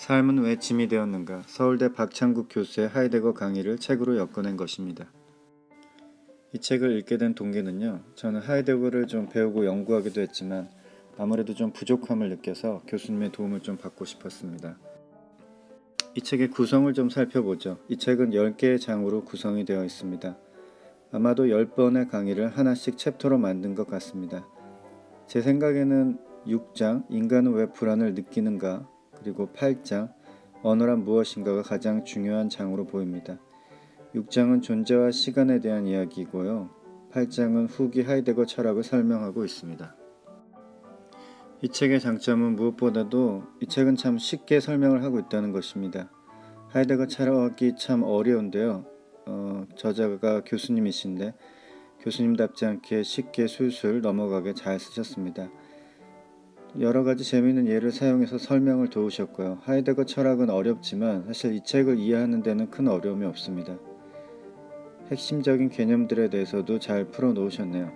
삶은 왜 짐이 되었는가? 서울대 박창국 교수의 하이데거 강의를 책으로 엮어낸 것입니다. 이 책을 읽게 된 동기는요, 저는 하이데거를 좀 배우고 연구하기도 했지만 아무래도 좀 부족함을 느껴서 교수님의 도움을 좀 받고 싶었습니다. 이 책의 구성을 좀 살펴보죠. 이 책은 10개의 장으로 구성이 되어 있습니다. 아마도 10번의 강의를 하나씩 챕터로 만든 것 같습니다. 제 생각에는 6장, 인간은 왜 불안을 느끼는가? 그리고 8장, 언어란 무엇인가가 가장 중요한 장으로 보입니다. 6장은 존재와 시간에 대한 이야기이고요. 8장은 후기 하이데거 철학을 설명하고 있습니다. 이 책의 장점은 무엇보다도 이 책은 참 쉽게 설명을 하고 있다는 것입니다. 하이데거 철학이 참 어려운데요. 저자가 교수님이신데 교수님답지 않게 쉽게 술술 넘어가게 잘 쓰셨습니다. 여러 가지 재미있는 예를 사용해서 설명을 도우셨고요. 하이데거 철학은 어렵지만 사실 이 책을 이해하는 데는 큰 어려움이 없습니다. 핵심적인 개념들에 대해서도 잘 풀어놓으셨네요.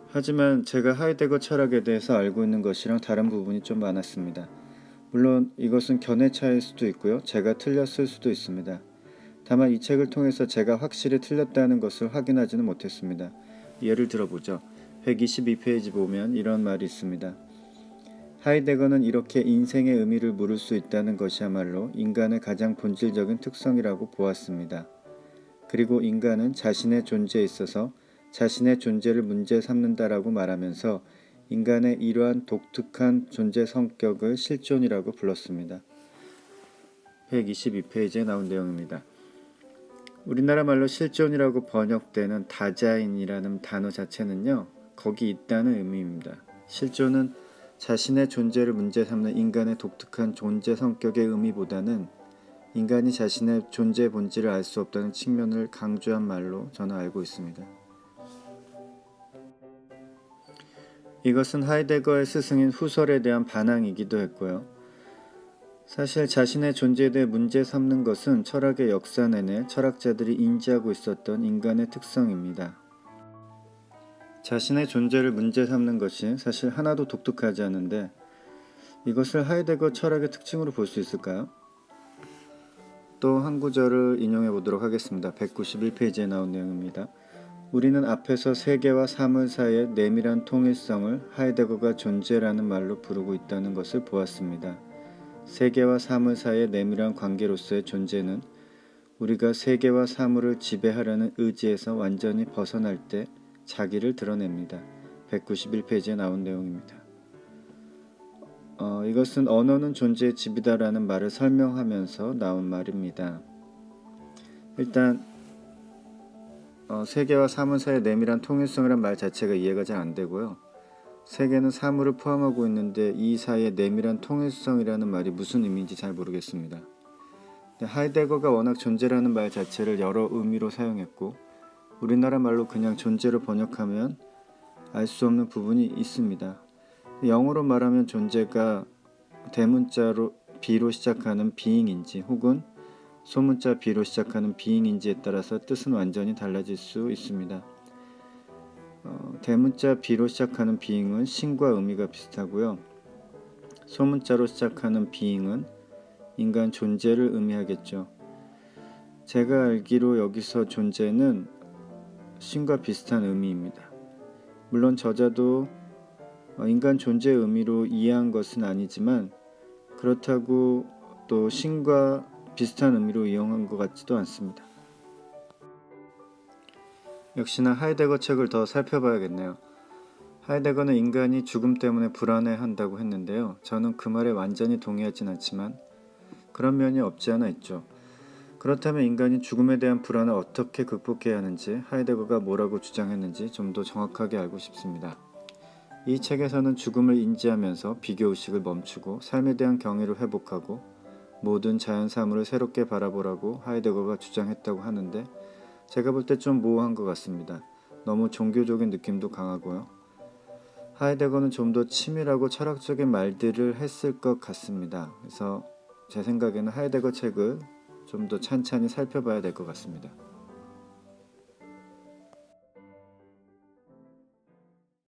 하지만 제가 하이데거 철학에 대해서 알고 있는 것이랑 다른 부분이 좀 많았습니다. 물론 이것은 견해차일 수도 있고요. 제가 틀렸을 수도 있습니다. 다만 이 책을 통해서 제가 확실히 틀렸다는 것을 확인하지는 못했습니다. 예를 들어보죠. 122페이지 보면 이런 말이 있습니다. 하이데거는 이렇게 인생의 의미를 물을 수 있다는 것이야말로 인간의 가장 본질적인 특성이라고 보았습니다. 그리고 인간은 자신의 존재에 있어서 자신의 존재를 문제 삼는다라고 말하면서 인간의 이러한 독특한 존재 성격을 실존이라고 불렀습니다. 122페이지에 나온 내용입니다. 우리나라 말로 실존이라고 번역되는 다자인이라는 단어 자체는요, 거기 있다는 의미입니다. 실존은 자신의 존재를 문제 삼는 인간의 독특한 존재 성격의 의미보다는 인간이 자신의 존재 본질을 알 수 없다는 측면을 강조한 말로 저는 알고 있습니다. 이것은 하이데거의 스승인 후설에 대한 반항이기도 했고요. 사실 자신의 존재에 대해 문제 삼는 것은 철학의 역사 내내 철학자들이 인지하고 있었던 인간의 특성입니다. 자신의 존재를 문제 삼는 것이 사실 하나도 독특하지 않은데 이것을 하이데거 철학의 특징으로 볼 수 있을까요? 또 한 구절을 인용해 보도록 하겠습니다. 191페이지에 나온 내용입니다. 우리는 앞에서 세계와 사물 사이의 내밀한 통일성을 하이데거가 존재라는 말로 부르고 있다는 것을 보았습니다. 세계와 사물 사이의 내밀한 관계로서의 존재는 우리가 세계와 사물을 지배하려는 의지에서 완전히 벗어날 때 자기를 드러냅니다. 191페이지에 나온 내용입니다. 이것은 언어는 존재의 집이다라는 말을 설명하면서 나온 말입니다. 일단 세계와 사물 사이의 내밀한 통일성이란 말 자체가 이해가 잘 안되고요. 세계는 사물을 포함하고 있는데 이 사이의 내밀한 통일성이라는 말이 무슨 의미인지 잘 모르겠습니다. 하이데거가 워낙 존재라는 말 자체를 여러 의미로 사용했고 우리나라 말로 그냥 존재로 번역하면 알 수 없는 부분이 있습니다. 영어로 말하면 존재가 대문자로 B로 시작하는 being인지 혹은 소문자 B로 시작하는 being인지에 따라서 뜻은 완전히 달라질 수 있습니다. 대문자 B로 시작하는 being은 신과 의미가 비슷하고요. 소문자로 시작하는 being은 인간 존재를 의미하겠죠. 제가 알기로 여기서 존재는 신과 비슷한 의미입니다. 물론 저자도 인간 존재의 의미로 이해한 것은 아니지만 그렇다고 또 신과 비슷한 의미로 이용한 것 같지도 않습니다. 역시나 하이데거 책을 더 살펴봐야겠네요. 하이데거는 인간이 죽음 때문에 불안해한다고 했는데요. 저는 그 말에 완전히 동의하진 않지만 그런 면이 없지 않아 있죠. 그렇다면 인간이 죽음에 대한 불안을 어떻게 극복해야 하는지 하이데거가 뭐라고 주장했는지 좀 더 정확하게 알고 싶습니다. 이 책에서는 죽음을 인지하면서 비교의식을 멈추고 삶에 대한 경의를 회복하고 모든 자연 사물을 새롭게 바라보라고 하이데거가 주장했다고 하는데 제가 볼 때 좀 모호한 것 같습니다. 너무 종교적인 느낌도 강하고요. 하이데거는 좀 더 치밀하고 철학적인 말들을 했을 것 같습니다. 그래서 제 생각에는 하이데거 책을 좀 더 찬찬히 살펴봐야 될 것 같습니다.